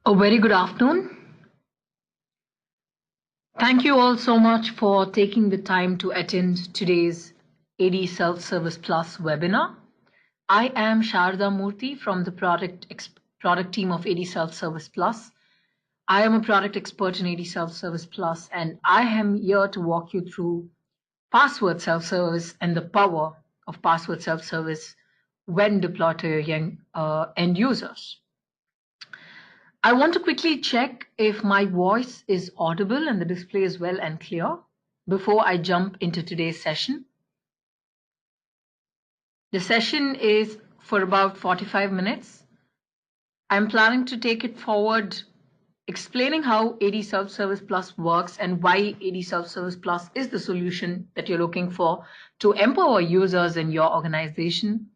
A very good afternoon. Thank you all so much for taking the time to attend today's ADSelfService Plus webinar. I am Sharda Murthy from the product team of ADSelfService Plus. I am a product expert in ADSelfService Plus, and I am here to walk you through password self-service and the power of password self-service when deployed to your end users. I want to quickly check if my voice is audible and the display is well and clear before I jump into today's session. The session is for about 45 minutes. I'm planning to take it forward explaining how ADSelfService Plus works and why ADSelfService Plus is the solution that you're looking for to empower users in your organization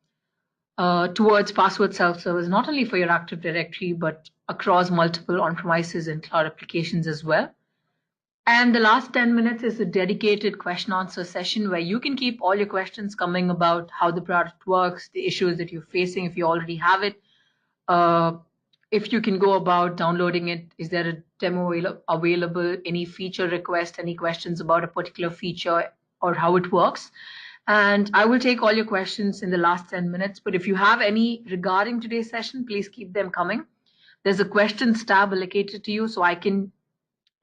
towards password self-service, not only for your Active Directory, but across multiple on-premises and cloud applications as well. And the last 10 minutes is a dedicated question answer session where you can keep all your questions coming about how the product works, the issues that you're facing if you already have it, if you can go about downloading it, is there a demo available, any feature request, any questions about a particular feature or how it works. And I will take all your questions in the last 10 minutes. But if you have any regarding today's session, please keep them coming. There's a questions tab allocated to you so I can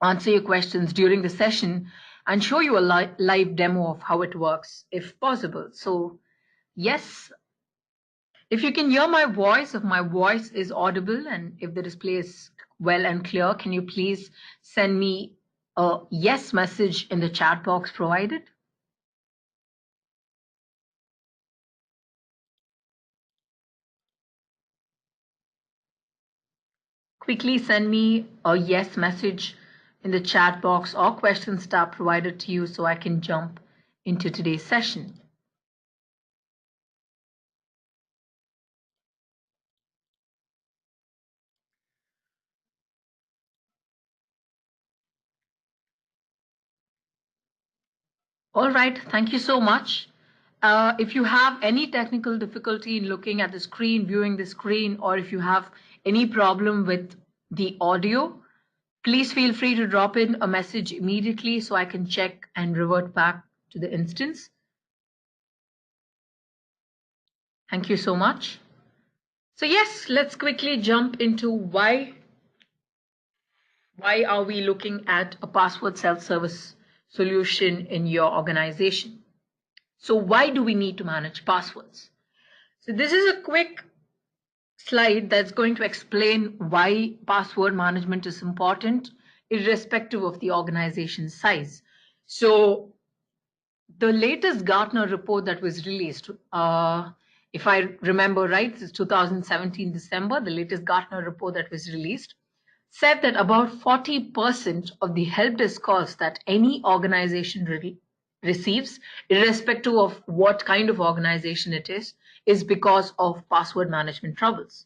answer your questions during the session and show you a live demo of how it works if possible. So yes, if you can hear my voice, if my voice is audible and if the display is well and clear, can you please send me a yes message in the chat box provided? Quickly send me a yes message in the chat box or questions tab provided to you so I can jump into today's session. All right, thank you so much. If you have any technical difficulty in looking at the screen, viewing the screen, or if you have any problem with the audio, please feel free to drop in a message immediately so I can check and revert back to the instance. Thank you so much. So yes, let's quickly jump into why are we looking at a password self-service solution in your organization. So why do we need to manage passwords? So this is a quick slide that's going to explain why password management is important, irrespective of the organization size. So the latest Gartner report that was released, if I remember right, it's 2017 December, the latest Gartner report that was released, said that about 40% of the help desk calls that any organization receives, irrespective of what kind of organization it is because of password management troubles.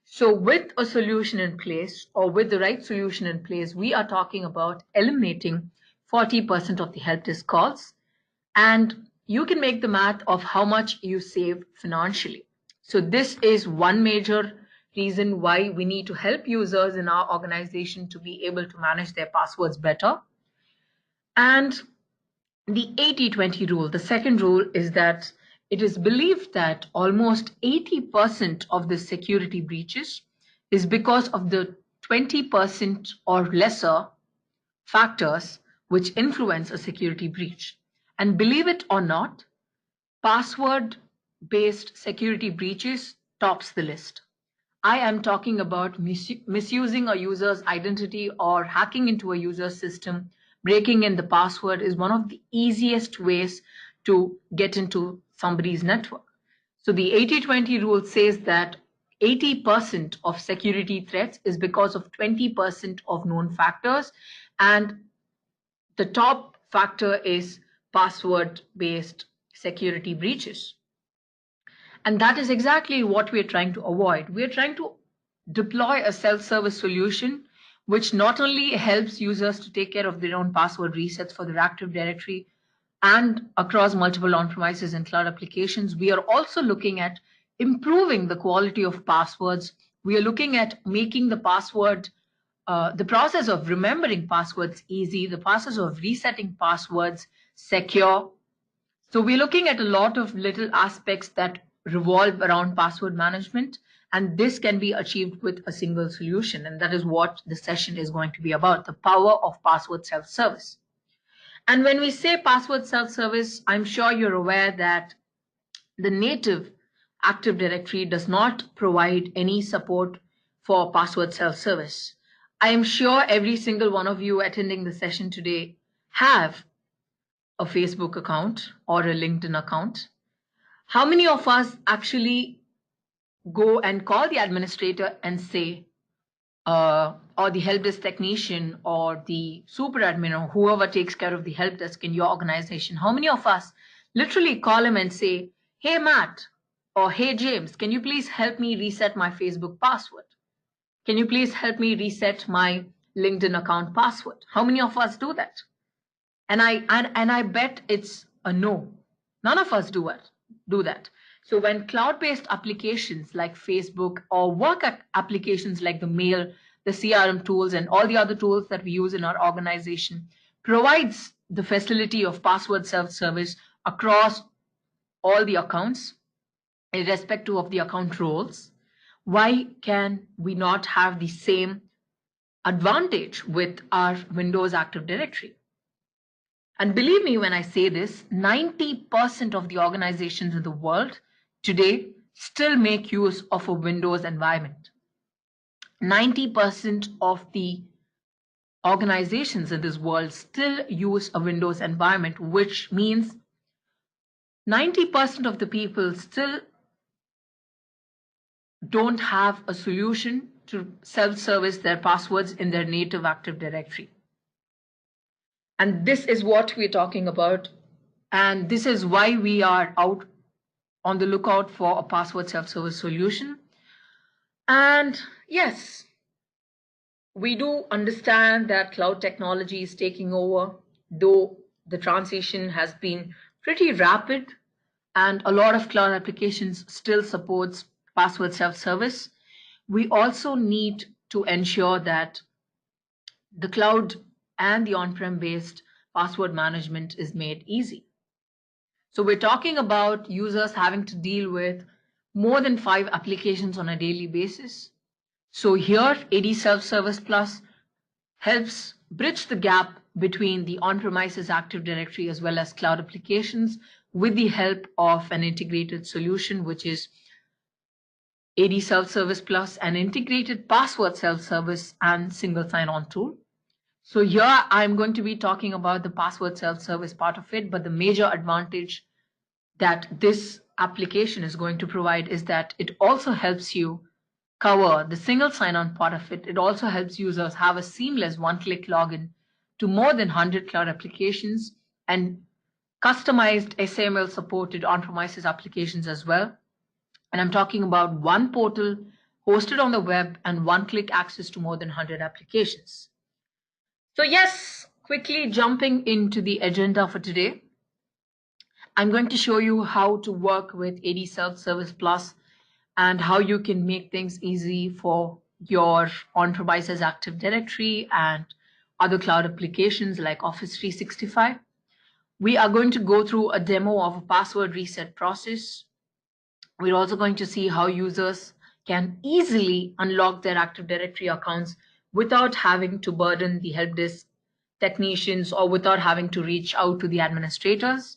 So with a solution in place, or with the right solution in place, we are talking about eliminating 40% of the help desk calls, and you can make the math of how much you save financially. So this is one major reason why we need to help users in our organization to be able to manage their passwords better. And the 80-20 rule, the second rule, is that it is believed that almost 80% of the security breaches is because of the 20% or lesser factors which influence a security breach. And believe it or not, password-based security breaches tops the list. I am talking about misusing a user's identity or hacking into a user's system. Breaking in the password is one of the easiest ways to get into somebody's network. So the 80-20 rule says that 80% of security threats is because of 20% of known factors, and the top factor is password-based security breaches. And that is exactly what we're trying to avoid. We're trying to deploy a self-service solution which not only helps users to take care of their own password resets for their Active Directory and across multiple on-premises and cloud applications, we are also looking at improving the quality of passwords We are looking at making the password, the process of remembering passwords easy, the process of resetting passwords secure. So we're looking at a lot of little aspects that revolve around password management, and this can be achieved with a single solution. And that is what the session is going to be about, the power of password self-service. And when we say password self-service, I'm sure you're aware that the native Active Directory does not provide any support for password self-service. I am sure every single one of you attending the session today have a Facebook account or a LinkedIn account. How many of us actually go and call the administrator and say, or the help desk technician or the super admin or whoever takes care of the help desk in your organization, how many of us literally call him and say, hey, Matt, or hey, James, can you please help me reset my Facebook password? Can you please help me reset my LinkedIn account password? How many of us do that? And I bet it's a no. None of us do that. So when cloud-based applications like Facebook or work applications like the mail, the CRM tools, and all the other tools that we use in our organization provides the facility of password self-service across all the accounts, irrespective of the account roles, why can we not have the same advantage with our Windows Active Directory? And believe me when I say this, 90% of the organizations in the world today still make use of a Windows environment. 90% of the organizations in this world still use a Windows environment, which means 90% of the people still don't have a solution to self-service their passwords in their native Active Directory. And this is what we're talking about. And this is why we are out on the lookout for a password self-service solution. And yes, we do understand that cloud technology is taking over, though the transition has been pretty rapid and a lot of cloud applications still supports password self-service. We also need to ensure that the cloud and the on-prem based password management is made easy. So we're talking about users having to deal with more than 5 applications on a daily basis. So here, ADSelfService Plus helps bridge the gap between the on-premises Active Directory as well as cloud applications with the help of an integrated solution, which is ADSelfService Plus, an integrated password self-service and single sign-on tool. So here I'm going to be talking about the password self-service part of it, but the major advantage that this application is going to provide is that it also helps you cover the single sign-on part of it. It also helps users have a seamless one-click login to more than 100 cloud applications and customized SAML supported on-premises applications as well. And I'm talking about one portal hosted on the web and one-click access to more than 100 applications. So yes, quickly jumping into the agenda for today, I'm going to show you how to work with ADSelfService Plus and how you can make things easy for your on-premises Active Directory and other cloud applications like Office 365. We are going to go through a demo of a password reset process. We're also going to see how users can easily unlock their Active Directory accounts without having to burden the help desk technicians or without having to reach out to the administrators.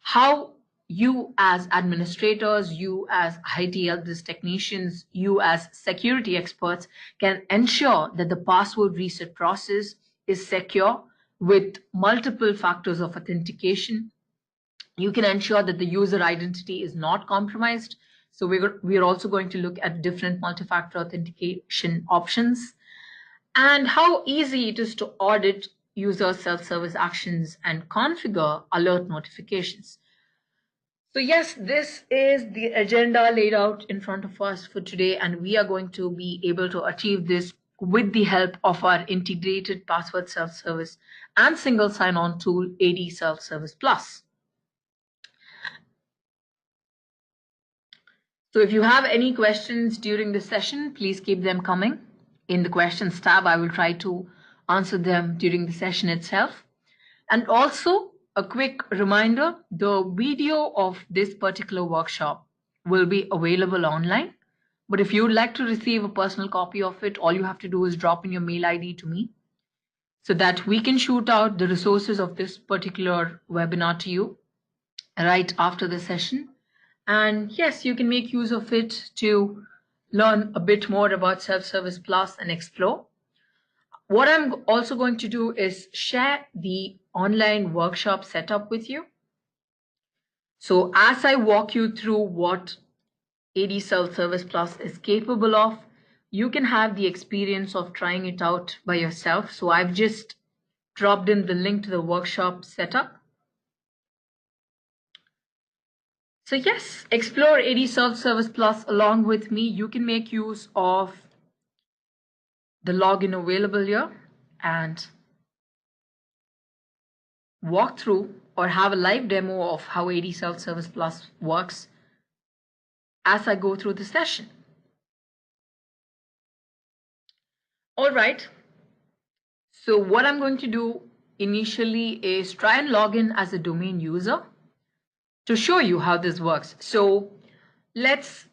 How you as administrators, you as IT help desk technicians, you as security experts can ensure that the password reset process is secure with multiple factors of authentication. You can ensure that the user identity is not compromised. So we're also going to look at different multi-factor authentication options and how easy it is to audit user self-service actions and configure alert notifications. So yes, this is the agenda laid out in front of us for today, and we are going to be able to achieve this with the help of our integrated password self-service and single sign-on tool, ADSelfService Plus. So if you have any questions during the session, please keep them coming. In the questions tab, I will try to answer them during the session itself. And also a quick reminder, the video of this particular workshop will be available online. But if you would like to receive a personal copy of it, all you have to do is drop in your mail ID to me so that we can shoot out the resources of this particular webinar to you right after the session. And yes, you can make use of it to learn a bit more about Self-Service Plus and explore. What I'm also going to do is share the online workshop setup with you. So as I walk you through what ADSelfService Plus is capable of, you can have the experience of trying it out by yourself. So I've just dropped in the link to the workshop setup. So yes, explore ADSelfService Plus along with me. You can make use of the login available here and walk through or have a live demo of how ADSelfService Plus works as I go through the session. All right. So what I'm going to do initially is try and log in as a domain user to show you how this works. So let's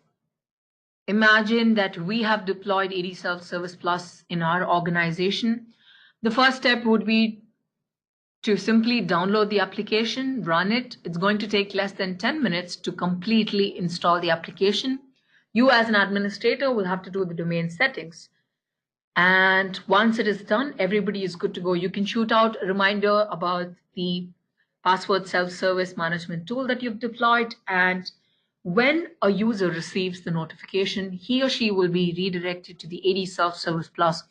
imagine that we have deployed ADSelfService Plus in our organization. The first step would be to simply download the application, run it. It's going to take less than 10 minutes to completely install the application. You as an administrator will have to do the domain settings. And once it is done, everybody is good to go. You can shoot out a reminder about the password self-service management tool that you've deployed. And when a user receives the notification, he or she will be redirected to the ADSelfService Plus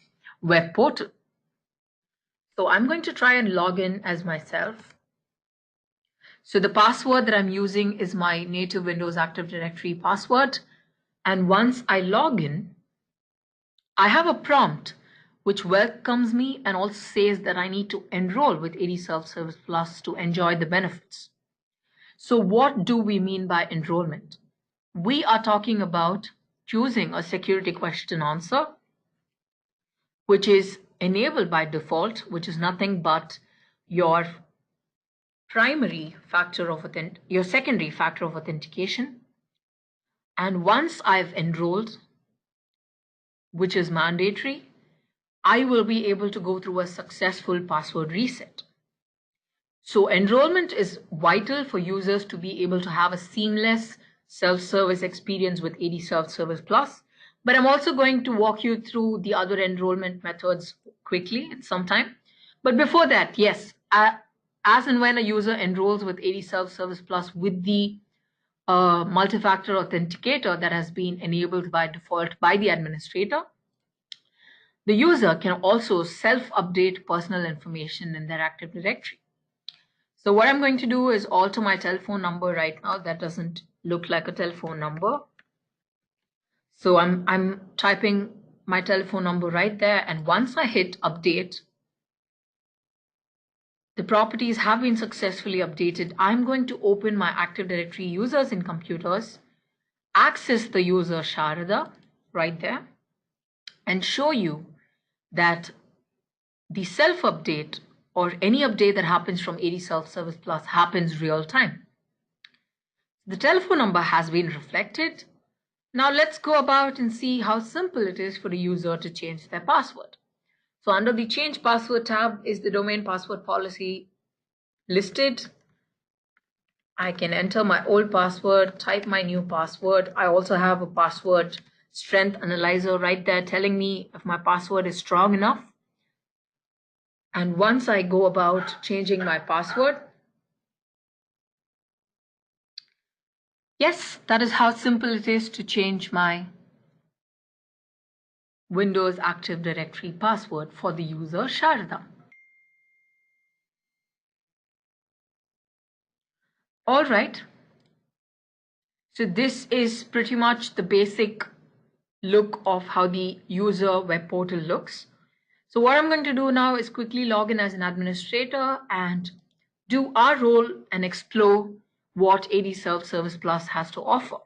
web portal. So I'm going to try and log in as myself. So the password that I'm using is my native Windows Active Directory password. And once I log in, I have a prompt which welcomes me and also says that I need to enroll with ADSelfService Plus to enjoy the benefits. So what do we mean by enrollment? We are talking about choosing a security question answer, which is enabled by default, which is nothing but your primary factor of your secondary factor of authentication. And once I've enrolled, which is mandatory, I will be able to go through a successful password reset. So enrollment is vital for users to be able to have a seamless self-service experience with ADSelfService Plus. But I'm also going to walk you through the other enrollment methods quickly in some time. But before that, yes, as and when a user enrolls with ADSelfService Plus with the multi-factor authenticator that has been enabled by default by the administrator, the user can also self-update personal information in their Active Directory. So what I'm going to do is alter my telephone number right now. That doesn't look like a telephone number. So I'm typing my telephone number right there. And once I hit update, the properties have been successfully updated. I'm going to open my Active Directory users in computers, access the user Sharada right there, and show you that the self-update or any update that happens from ADSelfService Plus happens real time. The telephone number has been reflected. Now let's go about and see how simple it is for the user to change their password. So under the Change Password tab is the domain password policy listed. I can enter my old password, type my new password. I also have a password strength analyzer right there telling me if my password is strong enough. And once I go about changing my password, yes, that is how simple it is to change my Windows Active Directory password for the user Sharada. All right. So this is pretty much the basic look of how the user web portal looks. So what I'm going to do now is quickly log in as an administrator and do our role and explore what ADSelfService Plus has to offer.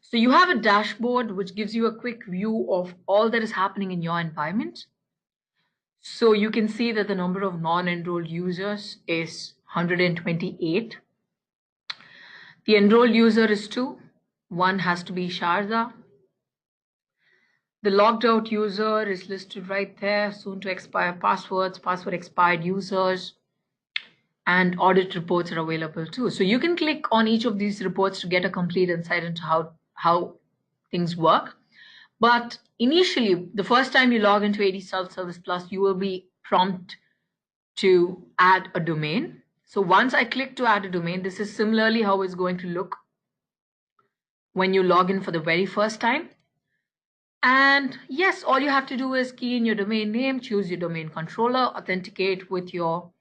So you have a dashboard which gives you a quick view of all that is happening in your environment. So you can see that the number of non-enrolled users is 128. The enrolled user is 2. One has to be Sharda. The logged out user is listed right there. Soon to expire passwords, password expired users, and audit reports are available too. So you can click on each of these reports to get a complete insight into how things work. But initially, the first time you log into ADSelfService Plus, you will be prompted to add a domain. So once I click to add a domain, this is similarly how it's going to look when you log in for the very first time. And yes, all you have to do is key in your domain name, choose your domain controller, authenticate with your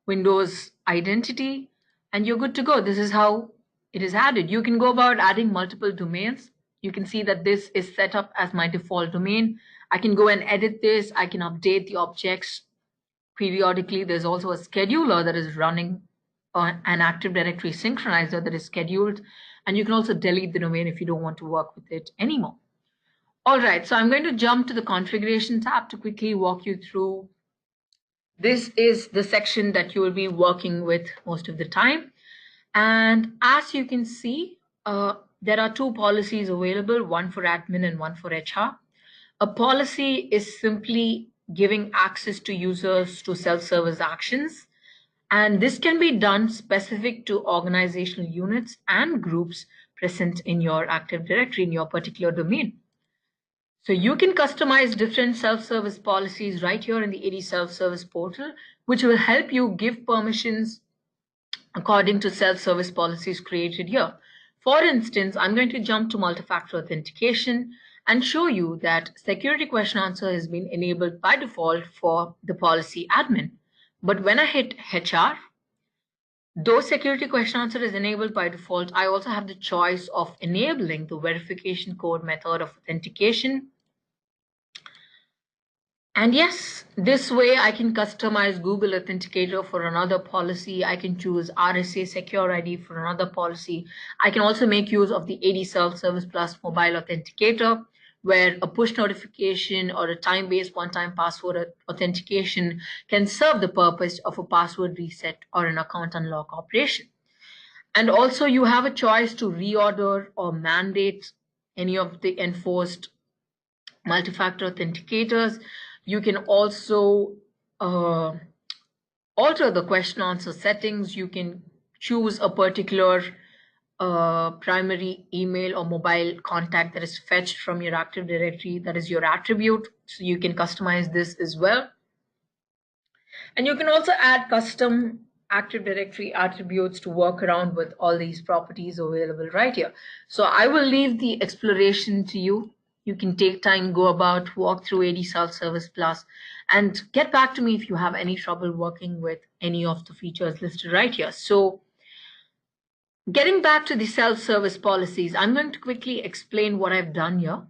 Windows identity, and you're good to go. This is how it is added. You can go about adding multiple domains. You can see that this is set up as my default domain. I can go and edit this. I can update the objects periodically. There's also a scheduler that is running on an Active Directory synchronizer that is scheduled. And you can also delete the domain if you don't want to work with it anymore. All right, so I'm going to jump to the configuration tab to quickly walk you through. This is the section that you will be working with most of the time. And as you can see, there are 2 policies available, one for admin and one for HR. A policy is simply giving access to users to self-service actions. And this can be done specific to organizational units and groups present in your Active Directory in your particular domain. So you can customize different self-service policies right here in the ADSelfService portal, which will help you give permissions according to self-service policies created here. For instance, I'm going to jump to multi-factor authentication and show you that security question answer has been enabled by default for the policy admin. But when I hit HR, though security question answer is enabled by default, I also have the choice of enabling the verification code method of authentication. And yes, this way I can customize Google Authenticator for another policy. I can choose RSA Secure ID for another policy. I can also make use of the ADSelfService Plus mobile authenticator, where a push notification or a time-based one-time password authentication can serve the purpose of a password reset or an account unlock operation. And also you have a choice to reorder or mandate any of the enforced multi-factor authenticators. You can also alter the question answer settings. You can choose a particular primary email or mobile contact that is fetched from your Active Directory, that is your attribute. So you can customize this as well. And you can also add custom Active Directory attributes to work around with all these properties available right here. So I will leave the exploration to you. You can take time, go about, walk through ADSelfService Plus, and get back to me if you have any trouble working with any of the features listed right here. So getting back to the self-service policies, I'm going to quickly explain what I've done here.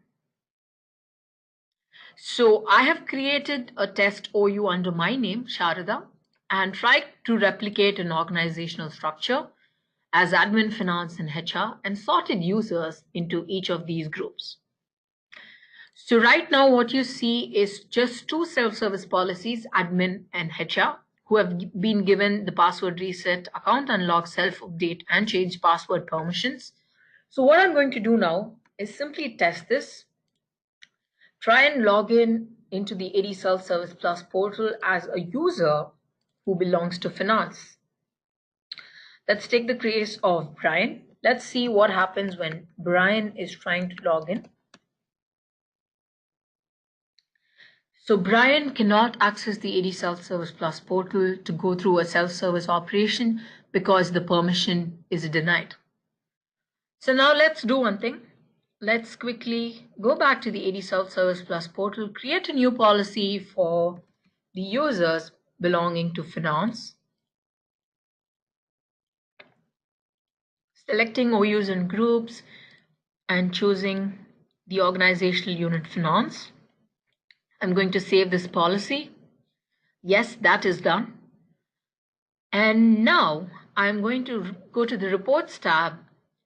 So I have created a test OU under my name, Sharada, and tried to replicate an organizational structure as admin, finance, and HR, and sorted users into each of these groups. So right now what you see is just 2 self-service policies, admin and HR, who have been given the password reset, account unlock, self-update, and change password permissions. So what I'm going to do now is simply test this. Try and log in into the ADSelfService Plus portal as a user who belongs to finance. Let's take the case of Brian. Let's see what happens when Brian is trying to log in. So Brian cannot access the ADSelfService Plus portal to go through a self-service operation because the permission is denied. So now let's do one thing. Let's quickly go back to the ADSelfService Plus portal, create a new policy for the users belonging to finance. Selecting OUs and groups and choosing the organizational unit finance. I'm going to save this policy. Yes, that is done. And now I'm going to go to the reports tab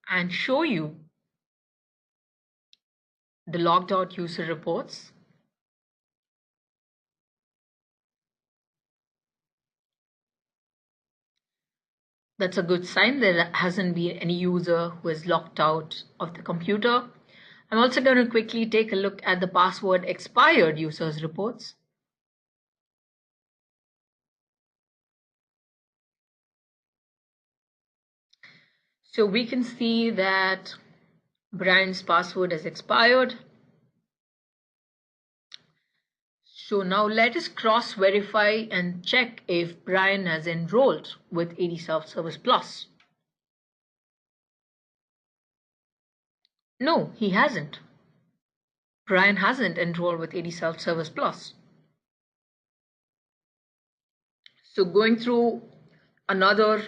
and show you the logged out user reports. That's a good sign. There hasn't been any user who is locked out of the computer. I'm also going to quickly take a look at the password expired users reports. So we can see that Brian's password has expired. So now let us cross-verify and check if Brian has enrolled with ADSelfService Plus. No, he hasn't. Brian hasn't enrolled with ADSelfService Plus. So going through another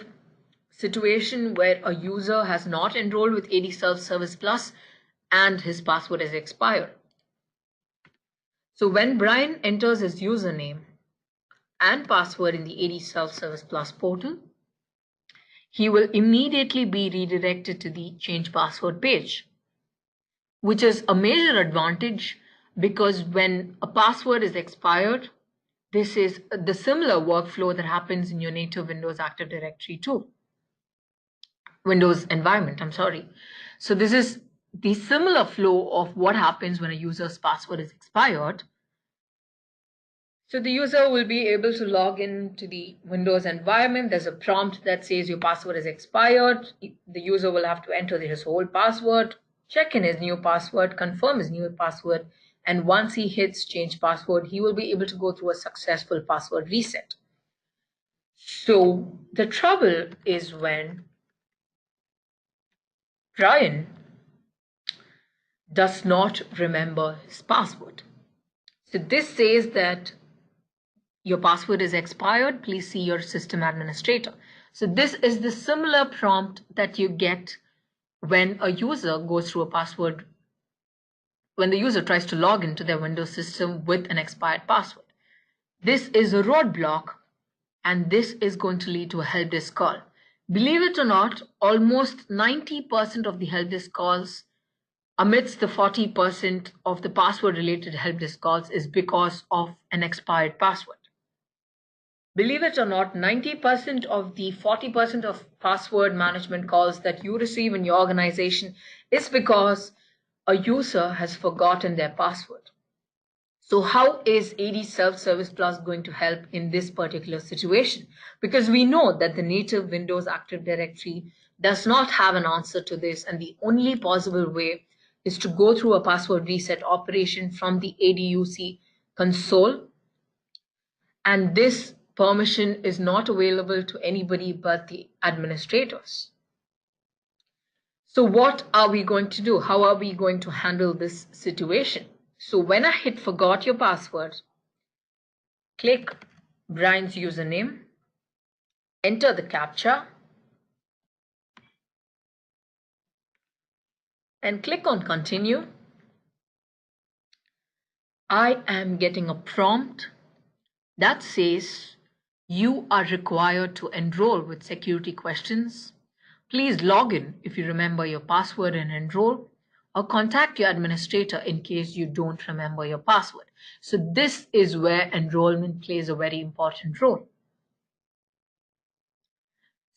situation where a user has not enrolled with ADSelfService Plus and his password is expired. So when Brian enters his username and password in the ADSelfService Plus portal, he will immediately be redirected to the change password page, which is a major advantage because when a password is expired, this is the similar workflow that happens in your native Windows Active Directory too. Windows environment, I'm sorry. So this is the similar flow of what happens when a user's password is expired. So the user will be able to log into the Windows environment. There's a prompt that says your password is expired. The user will have to enter his old password, check in his new password, confirm his new password, and once he hits change password, he will be able to go through a successful password reset. So the trouble is when Brian does not remember his password. So this says that your password is expired. Please see your system administrator. So this is the similar prompt that you get when a user goes through a password, when the user tries to log into their Windows system with an expired password. This is a roadblock and this is going to lead to a help desk call. Believe it or not, almost 90% of the help desk calls amidst the 40% of the password related help desk calls is because of an expired password. Believe it or not, 90% of the 40% of password management calls that you receive in your organization is because a user has forgotten their password. So how is ADSelfService Plus going to help in this particular situation? Because we know that the native Windows Active Directory does not have an answer to this, and the only possible way is to go through a password reset operation from the ADUC console, and this permission is not available to anybody but the administrators. So what are we going to do? How are we going to handle this situation? So when I hit forgot your password, click Brian's username, enter the CAPTCHA, and click on continue. I am getting a prompt that says you are required to enroll with security questions. Please log in if you remember your password and enroll, or contact your administrator in case you don't remember your password. So this is where enrollment plays a very important role.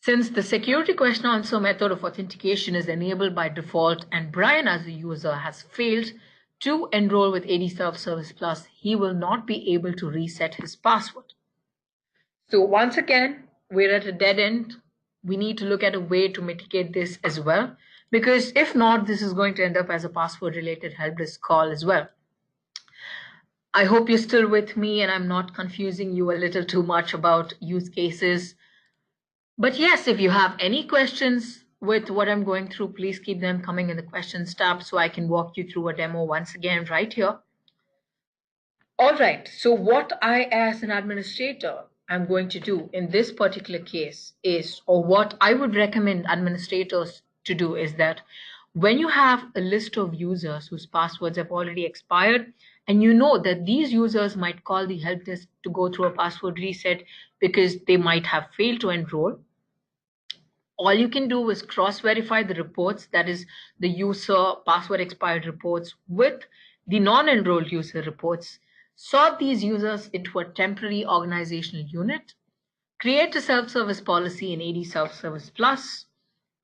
Since the security question answer method of authentication is enabled by default and Brian as a user has failed to enroll with ADSelfService Plus, he will not be able to reset his password. So once again, we're at a dead end. We need to look at a way to mitigate this as well, because if not, this is going to end up as a password related help desk call as well. I hope you're still with me and I'm not confusing you a little too much about use cases. But yes, if you have any questions with what I'm going through, please keep them coming in the questions tab so I can walk you through a demo once again right here. All right, so what I as an administrator I'm going to do in this particular case is, or what I would recommend administrators to do is that when you have a list of users whose passwords have already expired, and you know that these users might call the help desk to go through a password reset because they might have failed to enroll, all you can do is cross-verify the reports, that is the user password expired reports, with the non-enrolled user reports, sort these users into a temporary organizational unit, create a self-service policy in ADSelfService Plus,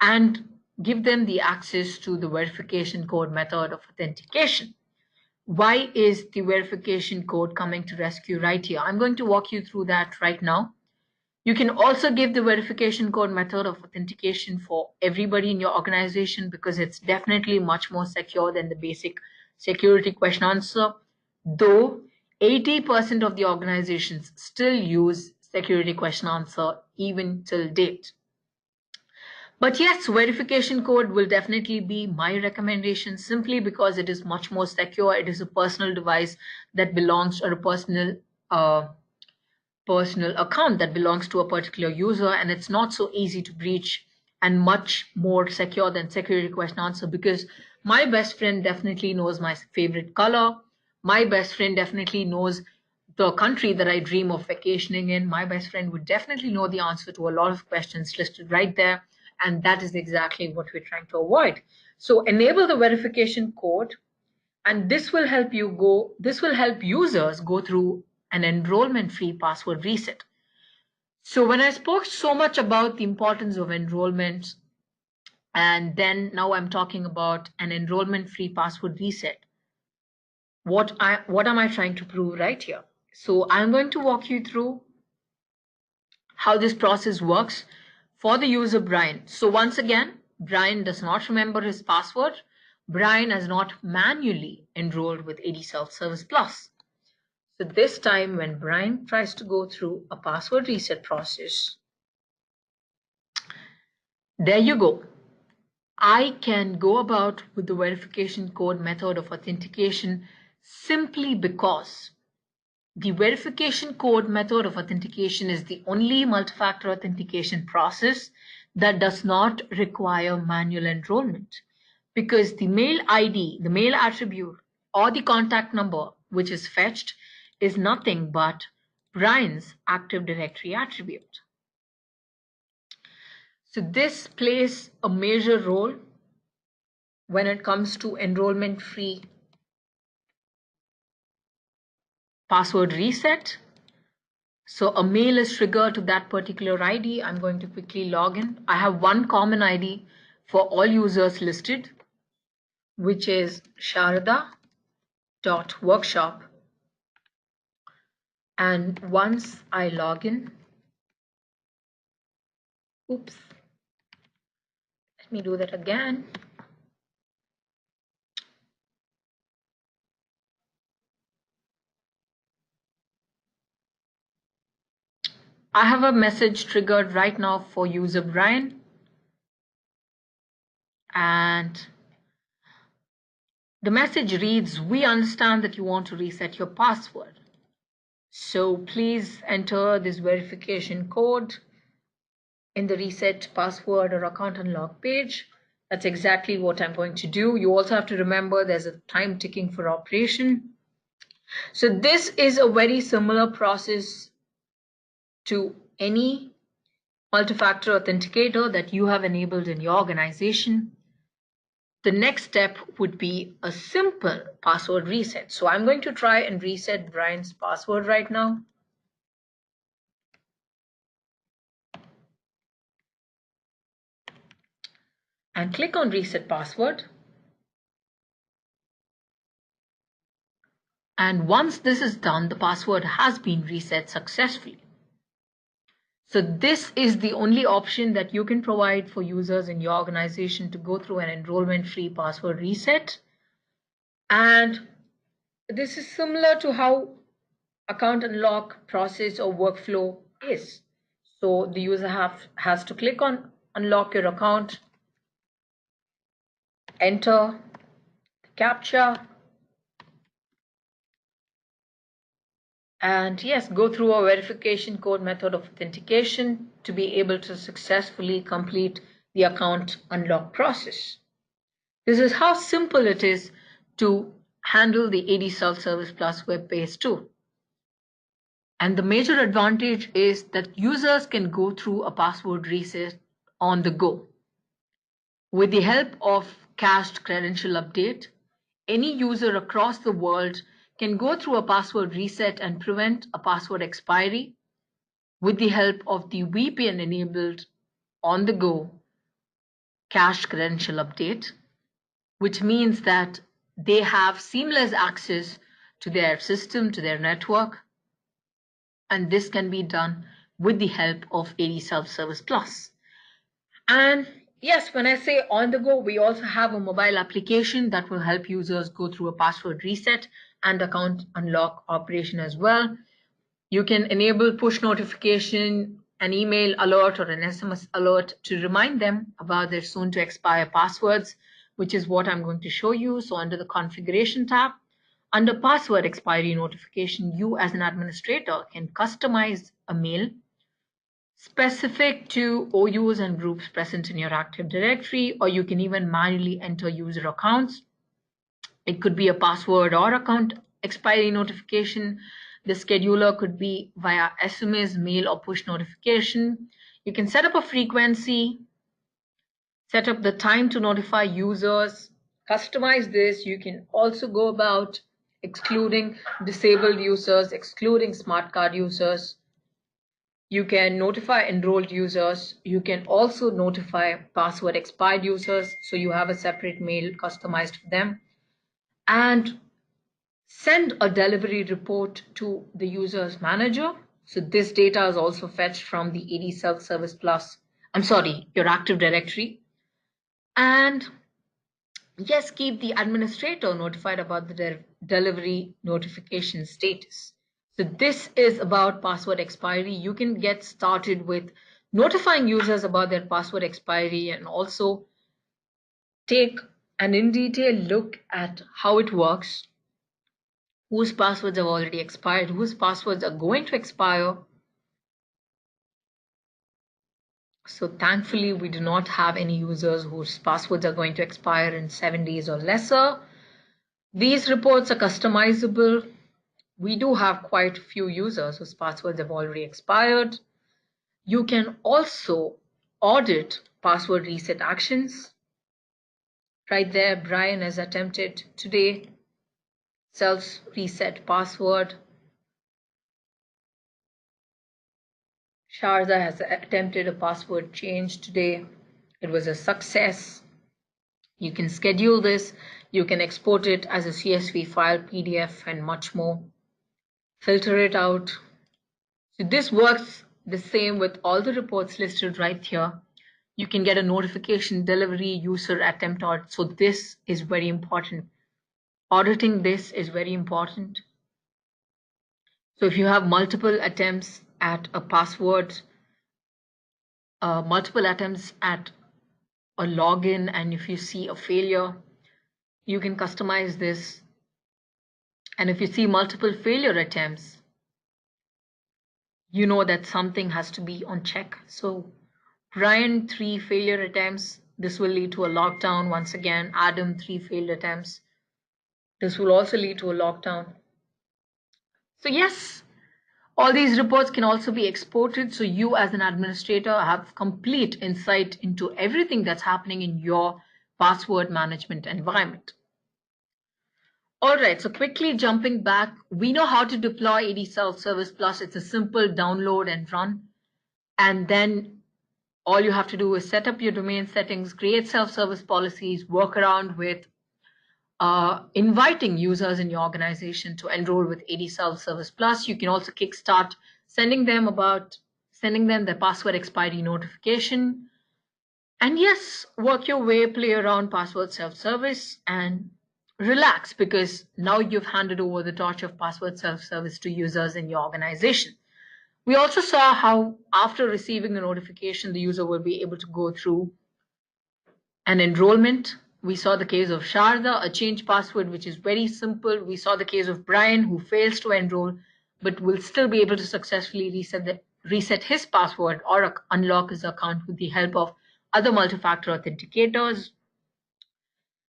and give them the access to the verification code method of authentication. Why is the verification code coming to rescue right here? I'm going to walk you through that right now. You can also give the verification code method of authentication for everybody in your organization because it's definitely much more secure than the basic security question answer, though 80% of the organizations still use security question answer even till date. But yes, verification code will definitely be my recommendation simply because it is much more secure. It is a personal device that belongs to a personal account that belongs to a particular user, and it's not so easy to breach and much more secure than security question answer because my best friend definitely knows my favorite color. My best friend definitely knows the country that I dream of vacationing in. My best friend would definitely know the answer to a lot of questions listed right there. And that is exactly what we're trying to avoid. So enable the verification code, and this will help users go through an enrollment-free password reset. So when I spoke so much about the importance of enrollment, and then now I'm talking about an enrollment-free password reset, what am I trying to prove right here? So I'm going to walk you through how this process works for the user Brian. So once again, Brian does not remember his password. Brian has not manually enrolled with ADSelfService Plus. So this time when Brian tries to go through a password reset process, there you go. I can go about with the verification code method of authentication simply because the verification code method of authentication is the only multi-factor authentication process that does not require manual enrollment because the mail ID, the mail attribute, or the contact number which is fetched is nothing but Brian's Active Directory attribute. So this plays a major role when it comes to enrollment-free password reset. So a mail is triggered to that particular ID. I'm going to quickly log in. I have one common ID for all users listed, which is sharada.workshop. And once I log in, oops, let me do that again. I have a message triggered right now for user Brian. And the message reads, we understand that you want to reset your password. So please enter this verification code in the reset password or account unlock page. That's exactly what I'm going to do. You also have to remember there's a time ticking for operation. So this is a very similar process to any multi-factor authenticator that you have enabled in your organization. The next step would be a simple password reset. So I'm going to try and reset Brian's password right now. And click on reset password. And once this is done, the password has been reset successfully. So this is the only option that you can provide for users in your organization to go through an enrollment-free password reset. And this is similar to how account unlock process or workflow is. So the user has to click on unlock your account, enter the CAPTCHA, and yes, go through a verification code method of authentication to be able to successfully complete the account unlock process. This is how simple it is to handle the ADSelfService Plus web-based tool. And the major advantage is that users can go through a password reset on the go. With the help of cached credential update, any user across the world can go through a password reset and prevent a password expiry with the help of the VPN-enabled on-the-go cached credential update, which means that they have seamless access to their system, to their network, and this can be done with the help of ADSelfService Plus. And yes, when I say on the go, we also have a mobile application that will help users go through a password reset and account unlock operation as well. You can enable push notification, an email alert or an SMS alert to remind them about their soon to expire passwords, which is what I'm going to show you. So under the configuration tab, under password expiry notification, you as an administrator can customize a mail specific to OUs and groups present in your Active Directory, or you can even manually enter user accounts. It could be a password or account expiry notification. The scheduler could be via SMS, mail, or push notification. You can set up a frequency, set up the time to notify users, customize this. You can also go about excluding disabled users, excluding smart card users. You can notify enrolled users. You can also notify password expired users. So you have a separate mail customized for them. And send a delivery report to the user's manager. So this data is also fetched from the ADSelfService Plus, your Active Directory. And yes, keep the administrator notified about the delivery notification status. So this is about password expiry. You can get started with notifying users about their password expiry and also take an in-detail look at how it works, whose passwords have already expired, whose passwords are going to expire. So thankfully, we do not have any users whose passwords are going to expire in 7 days or lesser. These reports are customizable. We do have quite a few users whose passwords have already expired. You can also audit password reset actions. Right there, Brian has attempted today self-reset password. Sharda has attempted a password change today. It was a success. You can schedule this. You can export it as a CSV file, PDF, and much more. Filter it out. So this works the same with all the reports listed right here. You can get a notification, delivery, user attempt audit. So this is very important. Auditing this is very important. So if you have multiple attempts at a password, multiple attempts at a login, and if you see a failure, you can customize this. And if you see multiple failure attempts, you know that something has to be on check. So Brian, 3 failure attempts. This will lead to a lockdown. Once again, Adam, 3 failed attempts. This will also lead to a lockdown. So yes, all these reports can also be exported. So you as an administrator have complete insight into everything that's happening in your password management environment. All right, so quickly jumping back, we know how to deploy ADSelfService Plus. It's a simple download and run. And then all you have to do is set up your domain settings, create self-service policies, work around with inviting users in your organization to enroll with ADSelfService Plus. You can also kickstart sending them their password expiry notification. And yes, work your way, play around password self-service and relax, because now you've handed over the torch of password self-service to users in your organization. We also saw how after receiving a notification, the user will be able to go through an enrollment. We saw the case of Sharda, a change password, which is very simple. We saw the case of Brian, who fails to enroll, but will still be able to successfully reset his password or unlock his account with the help of other multi-factor authenticators.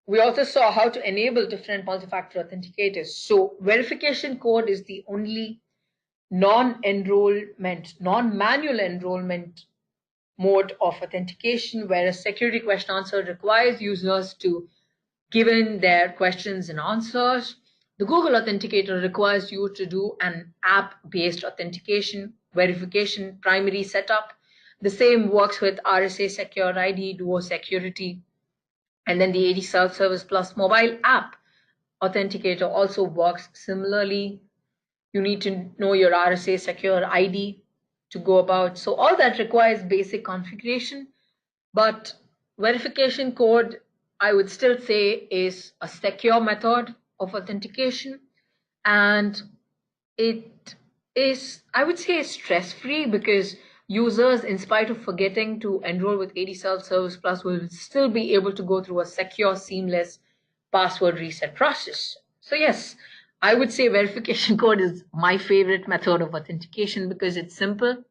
We also saw how to enable different multi-factor authenticators. So verification code is the only non-manual enrollment mode of authentication, whereas security question answer requires users to give in their questions and answers. The Google Authenticator requires you to do an app-based authentication, verification, primary setup. The same works with RSA Secure ID, Duo Security, and then the ADSelfService Plus mobile app authenticator also works similarly. You need to know your RSA Secure ID to go about. So all that requires basic configuration, but verification code, I would still say, is a secure method of authentication, and it is, I would say, stress-free because users, in spite of forgetting to enroll with ADSelfService Plus, will still be able to go through a secure, seamless password reset process. So yes, I would say verification code is my favorite method of authentication because it's simple.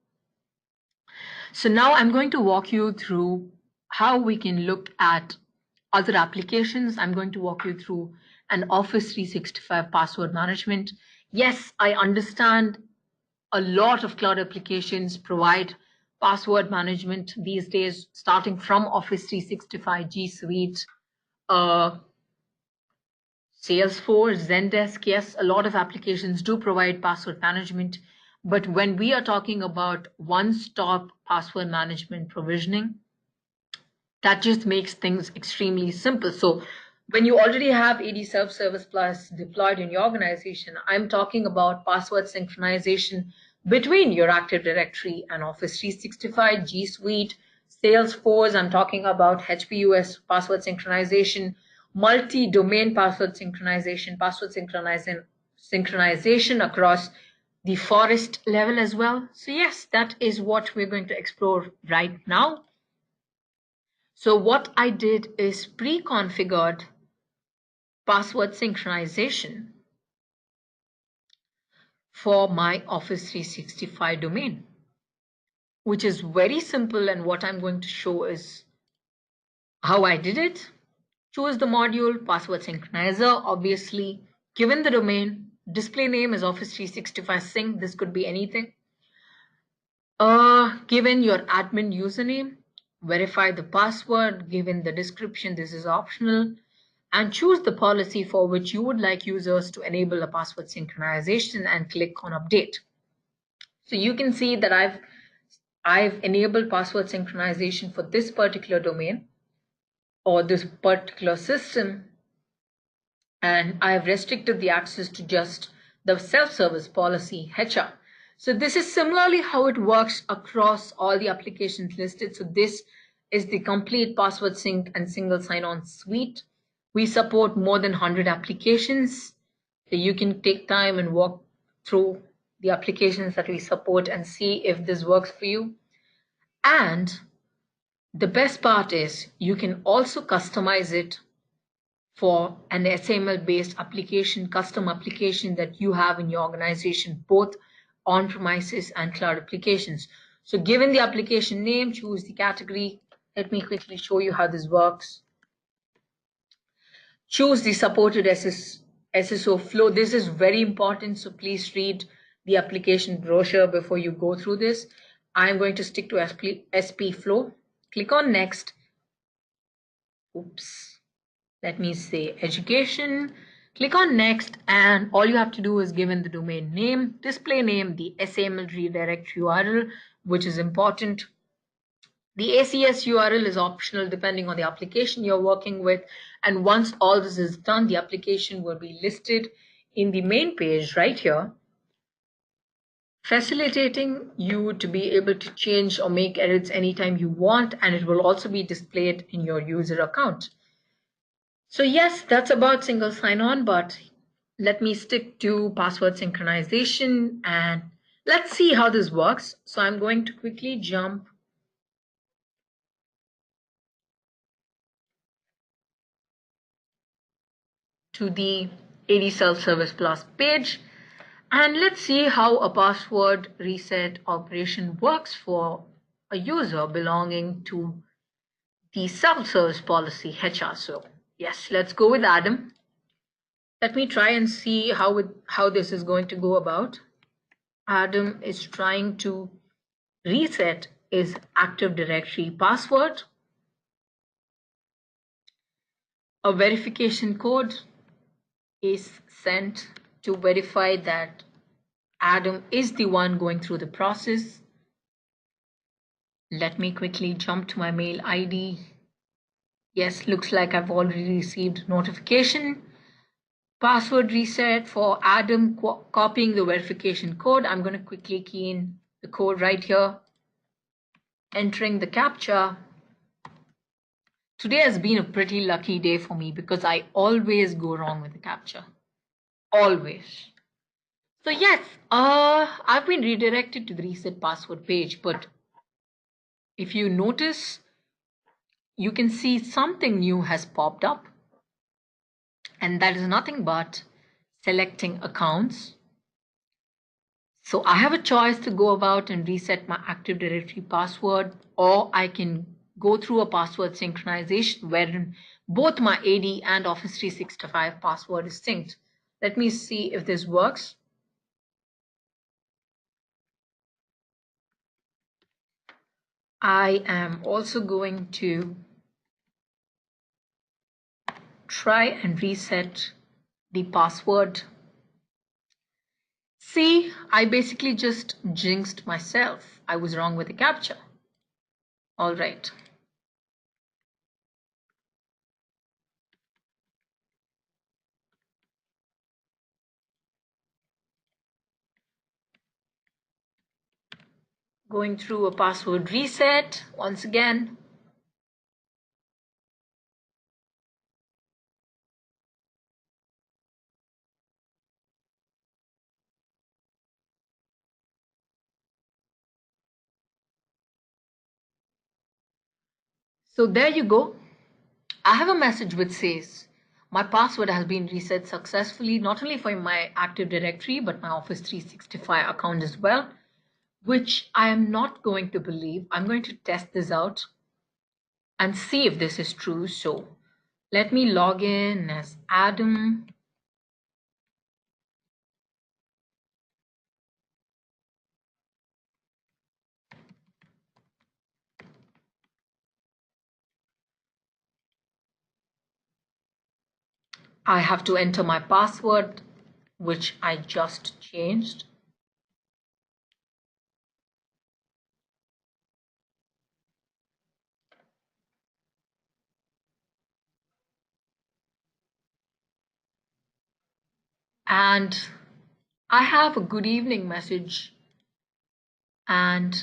So now I'm going to walk you through how we can look at other applications. I'm going to walk you through an Office 365 password management. Yes, I understand a lot of cloud applications provide password management these days, starting from Office 365, G Suite, Salesforce, Zendesk. Yes, a lot of applications do provide password management. But when we are talking about one-stop password management provisioning, that just makes things extremely simple. So when you already have ADSelfService Plus deployed in your organization, I'm talking about password synchronization between your Active Directory and Office 365, G Suite, Salesforce. I'm talking about HPUS password synchronization, multi-domain password synchronization, synchronization across the forest level as well. So yes, that is what we're going to explore right now. So what I did is pre-configured password synchronization for my Office 365 domain, which is very simple. And what I'm going to show is how I did it. Choose the module, password synchronizer, obviously, given the domain, display name is Office 365 Sync. This could be anything. Given your admin username, verify the password, given the description, this is optional, and choose the policy for which you would like users to enable a password synchronization and click on update. So you can see that I've enabled password synchronization for this particular domain or this particular system, and I've restricted the access to just the self-service policy HR. So this is similarly how it works across all the applications listed. So this is the complete password sync and single sign-on suite. We support more than 100 applications. So you can take time and walk through the applications that we support and see if this works for you. And the best part is you can also customize it for an XML-based application, custom application that you have in your organization, both on-premises and cloud applications. So given the application name, choose the category. Let me quickly show you how this works. Choose the supported SSO flow. This is very important, so please read the application brochure before you go through this. I'm going to stick to SP flow. Click on next. Oops. Let me say education. Click on next, and all you have to do is give in the domain name, display name, the SAML redirect URL, which is important. The ACS URL is optional depending on the application you're working with. And once all this is done, the application will be listed in the main page right here, facilitating you to be able to change or make edits anytime you want, and it will also be displayed in your user account. So yes, that's about single sign-on, but let me stick to password synchronization and let's see how this works. So I'm going to quickly jump to the ADSelfService Plus page, and let's see how a password reset operation works for a user belonging to the self-service policy HR. So yes, let's go with Adam. Let me try and see how this is going to go about. Adam is trying to reset is Active Directory password. A verification code is sent to verify that Adam is the one going through the process. Let me quickly jump to my mail ID. Yes, looks like I've already received notification. Password reset for Adam, copying the verification code. I'm going to quickly key in the code right here, entering the CAPTCHA. Today has been a pretty lucky day for me because I always go wrong with the CAPTCHA. Always. So yes, I've been redirected to the reset password page, but if you notice, you can see something new has popped up, and that is nothing but selecting accounts. So I have a choice to go about and reset my Active Directory password, or I can go through a password synchronization wherein both my AD and Office 365 password is synced. Let me see if this works. I am also going to try and reset the password. See, I basically just jinxed myself. I was wrong with the CAPTCHA. All right. Going through a password reset once again. So there you go. I have a message which says my password has been reset successfully, not only for my Active Directory, but my Office 365 account as well, which I am not going to believe. I'm going to test this out and see if this is true. So let me log in as Adam. I have to enter my password, which I just changed. And I have a good evening message, and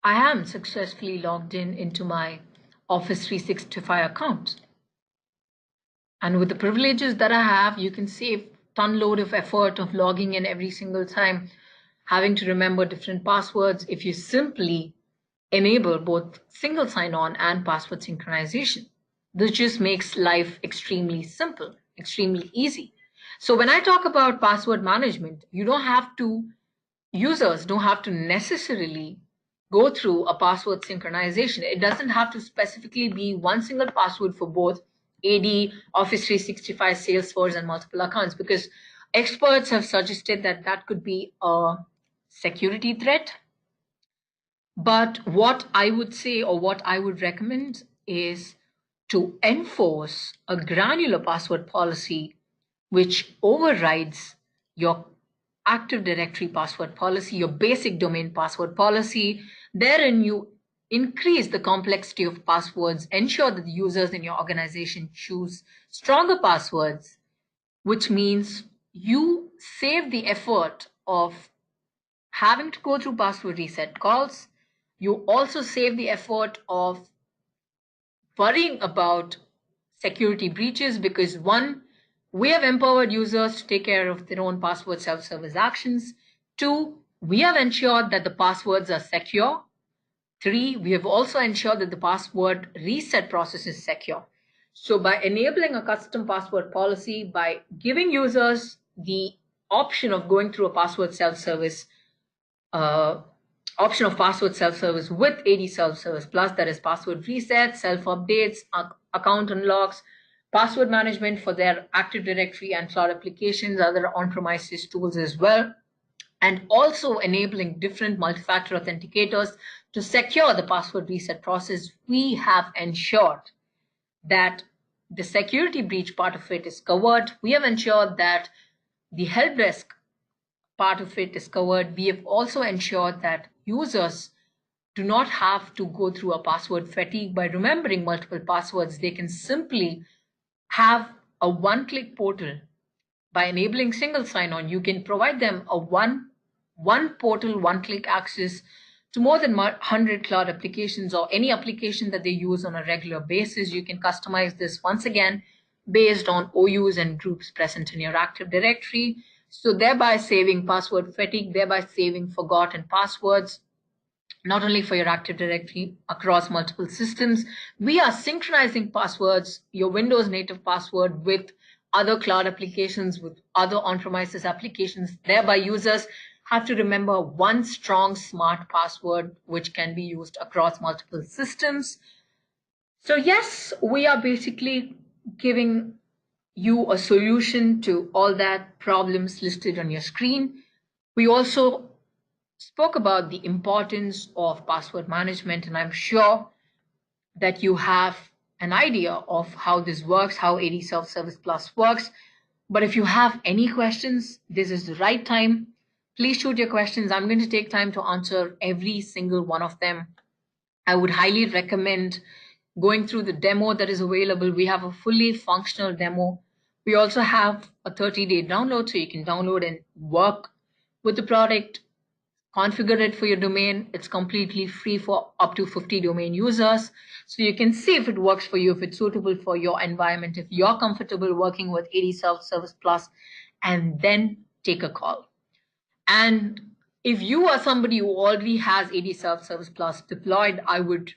I am successfully logged in into my Office 365 account. And with the privileges that I have, you can save ton load of effort of logging in every single time, having to remember different passwords if you simply enable both single sign-on and password synchronization. This just makes life extremely simple, extremely easy. So when I talk about password management, users don't have to necessarily go through a password synchronization. It doesn't have to specifically be one single password for both AD, Office 365, Salesforce, and multiple accounts, because experts have suggested that that could be a security threat. But what I would say, or what I would recommend, is to enforce a granular password policy which overrides your Active Directory password policy, your basic domain password policy. Therein, you increase the complexity of passwords, ensure that the users in your organization choose stronger passwords, which means you save the effort of having to go through password reset calls. You also save the effort of worrying about security breaches, because one, we have empowered users to take care of their own password self-service actions. Two, we have ensured that the passwords are secure. Three, we have also ensured that the password reset process is secure. So by enabling a custom password policy, by giving users the option of going through a password self-service option of password self-service with ADSelfService Plus, that is password reset, self-updates, account unlocks, password management for their Active Directory and cloud applications, other on-premises tools as well, and also enabling different multi-factor authenticators To secure the password reset process, we have ensured that the security breach part of it is covered. We have ensured that the help desk part of it is covered. We have also ensured that users do not have to go through a password fatigue by remembering multiple passwords. They can simply have a one-click portal. By enabling single sign-on, you can provide them a one portal, one-click access to more than 100 cloud applications or any application that they use on a regular basis. You can customize this once again based on OUs and groups present in your Active Directory. So thereby saving password fatigue, thereby saving forgotten passwords, not only for your Active Directory across multiple systems. We are synchronizing passwords, your Windows native password with other cloud applications, with other on-premises applications. Thereby users have to remember one strong smart password which can be used across multiple systems. So yes, we are basically giving you a solution to all that problems listed on your screen. We also spoke about the importance of password management, and I'm sure that you have an idea of how this works, how ADSelfService Plus works. But if you have any questions, this is the right time. Please shoot your questions. I'm going to take time to answer every single one of them. I would highly recommend going through the demo that is available. We have a fully functional demo. We also have a 30-day download, so you can download and work with the product, configure it for your domain. It's completely free for up to 50 domain users. So you can see if it works for you, if it's suitable for your environment, if you're comfortable working with ADSelfService Plus, and then take a call. And if you are somebody who already has ADSelfService Plus deployed, I would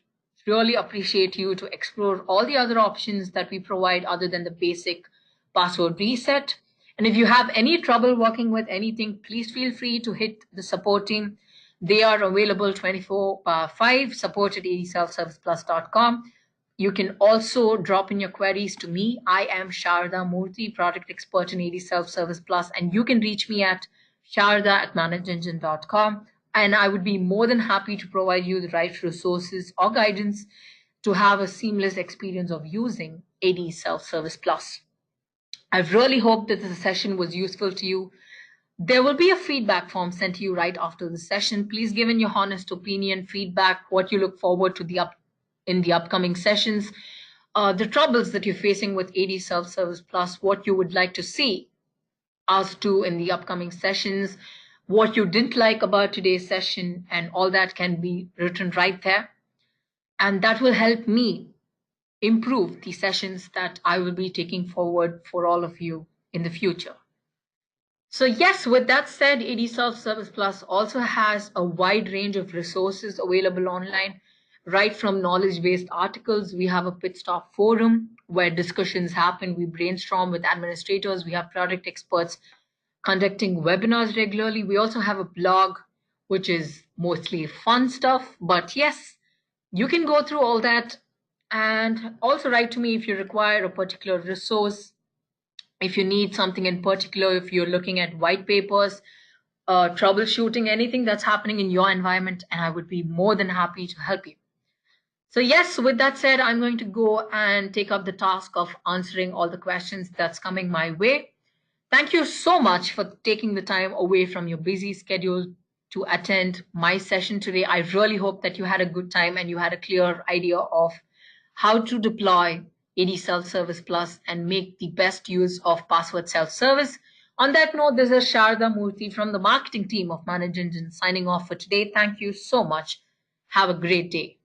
really appreciate you to explore all the other options that we provide other than the basic password reset. And if you have any trouble working with anything, please feel free to hit the support team. They are available 24/5, support at ADSelfServicePlus.com. You can also drop in your queries to me. I am Sharda Murthy, product expert in ADSelfService Plus, and you can reach me at sharda@ManageEngine.com. And I would be more than happy to provide you the right resources or guidance to have a seamless experience of using ADSelfService Plus. I really hope that this session was useful to you. There will be a feedback form sent to you right after the session. Please give in your honest opinion, feedback, what you look forward to in the upcoming sessions, the troubles that you're facing with ADSelfService Plus, what you would like to see us do in the upcoming sessions, what you didn't like about today's session, and all that can be written right there. And that will help me improve the sessions that I will be taking forward for all of you in the future. So yes, with that said, ADSelfService Plus also has a wide range of resources available online, right from knowledge-based articles. We have a pit stop forum where discussions happen. We brainstorm with administrators. We have product experts conducting webinars regularly. We also have a blog, which is mostly fun stuff. But yes, you can go through all that and also write to me if you require a particular resource, if you need something in particular, if you're looking at white papers, troubleshooting, anything that's happening in your environment, and I would be more than happy to help you. So yes, with that said, I'm going to go and take up the task of answering all the questions that's coming my way. Thank you so much for taking the time away from your busy schedule to attend my session today. I really hope that you had a good time and you had a clear idea of how to deploy ADSelfService Plus and make the best use of password self-service. On that note, this is Sharda Murthy from the marketing team of ManageEngine signing off for today. Thank you so much. Have a great day.